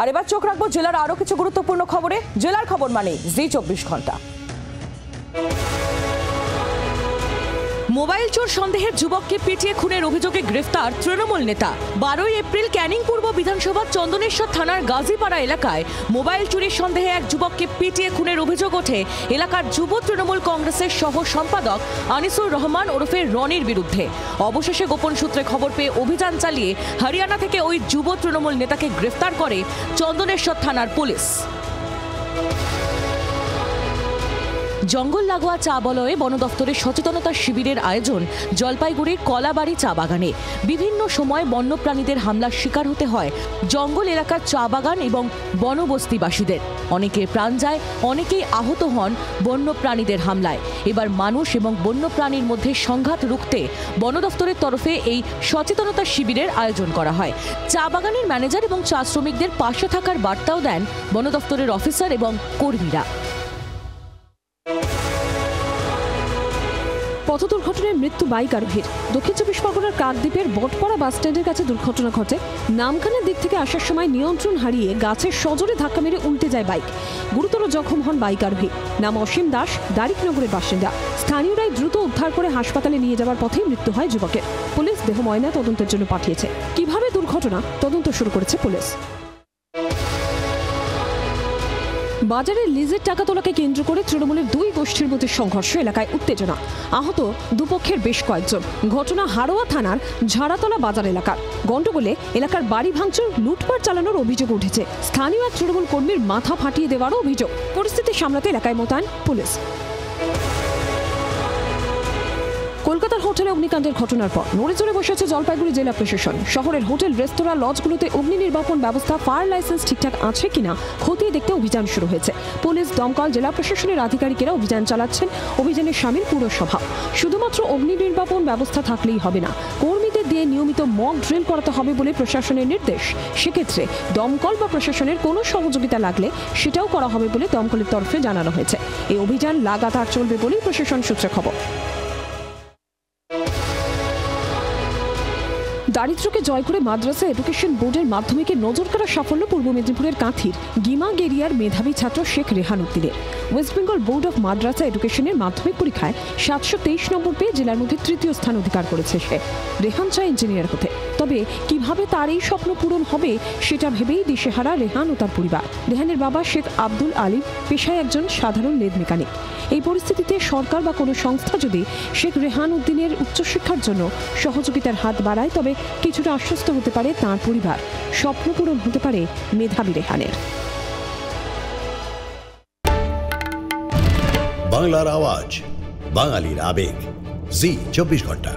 আর এবার চোখ রাখবো জেলার আরো কিছু গুরুত্বপূর্ণ খবরে। জেলার খবর মানে জি 24 ঘন্টা। মোবাইল চোর সন্দেহের যুবককে পিটিয়ে খুনের অভিযোগে গ্রেফতার তৃণমূল নেতা। 12 এপ্রিল ক্যানিং পূর্ব বিধানসভার চন্দনেশ্বর থানার গাজীপাড়া এলাকায় মোবাইল চুরির সন্দেহে এক যুবককে পিটিয়ে খুনের অভিযোগ ওঠে এলাকার যুব তৃণমূল কংগ্রেসের সহ সম্পাদক আনিসুর রহমান ওরফে রনির বিরুদ্ধে। অবশেষে গোপন সূত্রে খবর পেয়ে অভিযান চালিয়ে হরিয়ানা থেকে ওই যুব তৃণমূল নেতাকে গ্রেফতার করে চন্দনেশ্বর থানার পুলিশ। জঙ্গল লাগোয়া চা বলয়ে বন দফতরের সচেতনতা শিবিরের আয়োজন জলপাইগুড়ির কলাবাড়ি চা বাগানে। বিভিন্ন সময় বন্যপ্রাণীদের হামলার শিকার হতে হয় জঙ্গল এলাকার চা বাগান এবং বনবস্তিবাসীদের। অনেকের প্রাণ যায়, অনেকেই আহত হন বন্যপ্রাণীদের হামলায়। এবার মানুষ এবং বন্যপ্রাণীর মধ্যে সংঘাত রুখতে বন দফতরের তরফে এই সচেতনতা শিবিরের আয়োজন করা হয়। চা বাগানের ম্যানেজার এবং চা শ্রমিকদের পাশে থাকার বার্তাও দেন বন দফতরের অফিসার এবং কর্মীরা। পথ দুর্ঘটনায় মৃত্যু বাইক আরোহীর। দক্ষিণ চব্বিশ পরগনার কাকদ্বীপের বটপাড়া বাস স্ট্যান্ডের কাছে দুর্ঘটনা ঘটে। নামখানার দিক থেকে আসার সময় নিয়ন্ত্রণ হারিয়ে গাছের সজোরে ধাক্কা মেরে উল্টে যায় বাইক। গুরুতর জখম হন বাইক আরোহী। নাম অসীম দাস, দারিকনগরের বাসিন্দা। স্থানীয়রাই দ্রুত উদ্ধার করে হাসপাতালে নিয়ে যাওয়ার পথেই মৃত্যু হয় যুবকের। পুলিশ দেহ ময়না তদন্তের জন্য পাঠিয়েছে। কিভাবে দুর্ঘটনা, তদন্ত শুরু করেছে পুলিশ। বাজারে লিজের টাকা তোলাকে কেন্দ্র করে তৃণমূলের দুই গোষ্ঠীর মধ্যে সংঘর্ষ, এলাকায় উত্তেজনা। আহত দুপক্ষের বেশ কয়েকজন। ঘটনা হাড়োয়া থানার ঝাড়াতলা বাজার এলাকার। গন্ডগোলে এলাকার বাড়ি ভাঙচুর, লুটপাট চালানোর অভিযোগ উঠেছে। স্থানীয় এক তৃণমূল কর্মীর মাথা ফাটিয়ে দেওয়ারও অভিযোগ। পরিস্থিতি সামলাতে এলাকায় মোতায়েন পুলিশ। কলকাতার হোটেলে অগ্নিকাণ্ডের ঘটনার পর নড়েচড়ে বসেছে জলপাইগুড়ি জেলা প্রশাসন। শহরের হোটেল, রেস্তোরাঁ, লজগুলোতে অগ্নি নির্বাপন ব্যবস্থা, ফায়ার লাইসেন্স ঠিকঠাক আছে কিনা খতিয়ে দেখতে অভিযান শুরু হয়েছে। পুলিশ, দমকল, জেলা প্রশাসনের আধিকারিকেরা অভিযান চালাচ্ছেন। অভিযানে সামিল পুরসভা। শুধুমাত্র অগ্নি নির্বাপন ব্যবস্থা থাকলেই হবে না, কর্মীদের দিয়ে নিয়মিত মক ড্রিল করাতে হবে বলে প্রশাসনের নির্দেশ। সেক্ষেত্রে দমকল বা প্রশাসনের কোনো সহযোগিতা লাগলে সেটাও করা হবে বলে দমকলের তরফে জানানো হয়েছে। এই অভিযান লাগাতার চলবে বলেই প্রশাসন সূত্রে খবর। দারিদ্র্যকে জয় করে মাদ্রাসা এডুকেশন বোর্ডের মাধ্যমিকে নজর কাড়া সাফল্য পূর্ব মেদিনীপুরের কাঁথির গিমাগ এরিয়ার মেধাবী ছাত্র শেখ রেহান উদ্দিনের। ওয়েস্ট বেঙ্গল বোর্ড অফ মাদ্রাসা এডুকেশনের মাধ্যমিক পরীক্ষায় 723 নম্বর পেয়ে জেলার মধ্যে তৃতীয় স্থান অধিকার করেছে সে। রেহান চায় ইঞ্জিনিয়ার হতে, তবে কিভাবে তার এই স্বপ্ন পূরণ হবে সেটা ভেবেই দিশেহারা রেহান ও তার পরিবার। রেহানের বাবা শেখ আব্দুল আলিম পেশায় একজন সাধারণ লেদ মেকানিক। এই পরিস্থিতিতে সরকার বা কোনো সংস্থা যদি শেখ রেহান উদ্দিনের উচ্চশিক্ষার জন্য সহযোগিতার হাত বাড়ায় তবে কিছুটা আশ্বস্ত হতে পারে তাঁর পরিবার। স্বপ্ন পূরণ হতে পারে মেধাবী রেহানের। বাংলার আওয়াজ, বাঙালির আবেগ, জি 24 ঘন্টা।